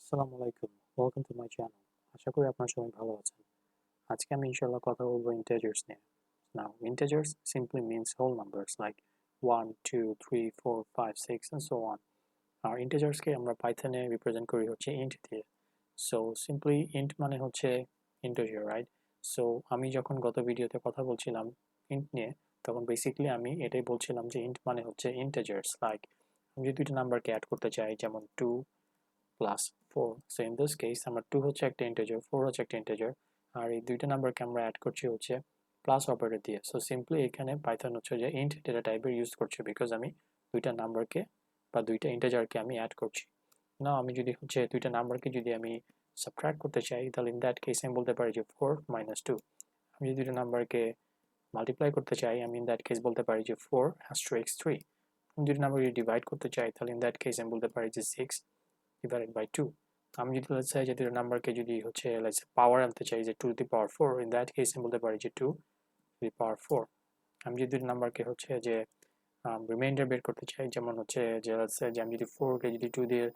আসসালামু আলাইকুম, welcome to my channel. আশা করি আপনারা সবাই ভালো আছেন। আজকে আমি ইনশাআল্লাহ কথা বলবো integers নিয়ে। Now, integers simply means whole numbers like 1, 2, 3, 4, 5, 6 and so on. R integers কে আমরা পাইথনে রিপ্রেজেন্ট করি হচ্ছে int দিয়ে। So simply int মানে হচ্ছে integer, right? So আমি যখন গত ভিডিওতে কথা বলছিলাম int নিয়ে, তখন বেসিক্যালি আমি এটাই বলছিলাম যে int মানে হচ্ছে integers, like আমি যদি দুইটা নাম্বারকে অ্যাড করতে চাই, যেমন 2 plus 4. So in this case আমরা 2 হচ্ছে একটা integer, 4 হচ্ছে একটা integer, আর এই দুইটা নাম্বারকে আমরা অ্যাড করছি হচ্ছে প্লাস অপারেটর দিয়ে। সো সিম্পলি এখানে পাইথন হচ্ছে যে int ডেটা টাইপের ইউজ করছে, বিকজ আমি দুইটা নাম্বারকে বা দুইটা ইন্টিজারকে আমি অ্যাড করছি। নাও আমি যদি হচ্ছে দুইটা নাম্বারকে যদি আমি সাবট্রাক্ট করতে চাই, তাহলে ইন দ্যাট কেস আমি বলতে পারি যে 4 minus 2। আমি যদি দুইটা নাম্বারকে মাল্টিপ্লাই করতে চাই, আমি ইন দ্যাট কেস বলতে পারি যে 4 asterisk 3। আমি দুইটা নাম্বারকে ডিভাইড করতে চাই, তাহলে ইন দ্যাট কেস আমি বলতে পারি যে 6 divided by 2. আমি যদি let's say যে দুটো নাম্বারকে যদি হচ্ছে let's say পাওয়ার আনতে চাই যে 2 to the power 4, in that case আমি বলতে পারি যে 2 to the power 4। আমি যদি দুটো নাম্বারকে হচ্ছে যে রিমাইন্ডার বের করতে চাই, যেমন হচ্ছে যে let's say যে আমি যদি 4 কে যদি 2 দিয়ে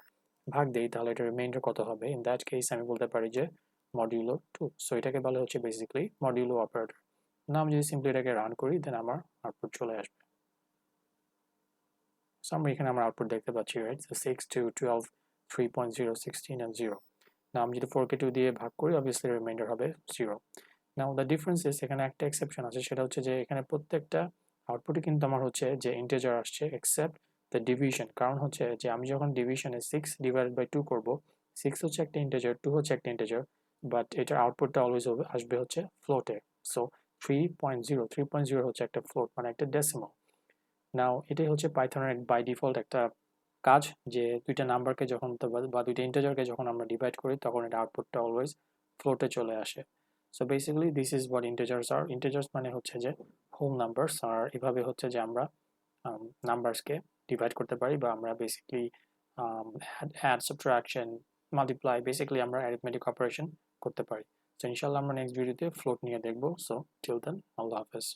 ভাগ দেই, তাহলে এটা রিমাইন্ডার কত হবে, in that case আমি বলতে পারি যে মডিউলো 2। সো এটাকে বলা হচ্ছে বেসিক্যালি মডিউলো অপারেটর। না আমি যদি সিম্পলি এটাকে রান করি, দেন আমার আউটপুট চলে আসবে। সো আমরা এখানে আমার আউটপুট দেখতে পাচ্ছি, রাইট? So 6 to 12, 3.0, 16 and 0। না আমি যদি 4 কে 2 দিয়ে ভাগ করি, অবভিয়াসলি রিমাইন্ডার হবে 0। নাও দ্য ডিফারেন্স ইজ, এখানে একটা এক্সেপশন আছে, সেটা হচ্ছে যে এখানে প্রত্যেকটা আউটপুটে কিন্তু আমার হচ্ছে যে ইন্টিজার আসছে এক্সেপ্ট দ্য ডিভিশন। কারণ হচ্ছে যে আমি যখন ডিভিশনে 6 ডিভাইডেড বাই 2 করব, 6 হচ্ছে একটা ইন্টিজার, 2 হচ্ছে একটা ইন্টিজার, বাট এটার আউটপুটটা অলওয়েজ আসবে হচ্ছে ফ্লোটে। সো 3.0 হচ্ছে একটা ফ্লোট, মানে একটা ডেসিমাল। নাও এটাই হচ্ছে পাইথনের বাই ডিফল্ট একটা কাজ, যে দুইটা নাম্বারকে যখন বা দুইটা ইন্টিজারকে যখন আমরা ডিভাইড করি, তখন এটা আউটপুটটা অলওয়েজ ফ্লোটে চলে আসে। So basically this is what integers are. Integers মানে হচ্ছে যে হোল নাম্বারস, আর এভাবে হচ্ছে যে আমরা নাম্বারসকে ডিভাইড করতে পারি, বা আমরা basically add, subtraction, multiply, basically আমরা অ্যারিথমেটিক অপারেশন করতে পারি। সো ইনশাল্লাহ আমরা নেক্সট ভিডিওতে ফ্লোট নিয়ে দেখবো। সো টিল দেন, আল্লাহ হাফেজ।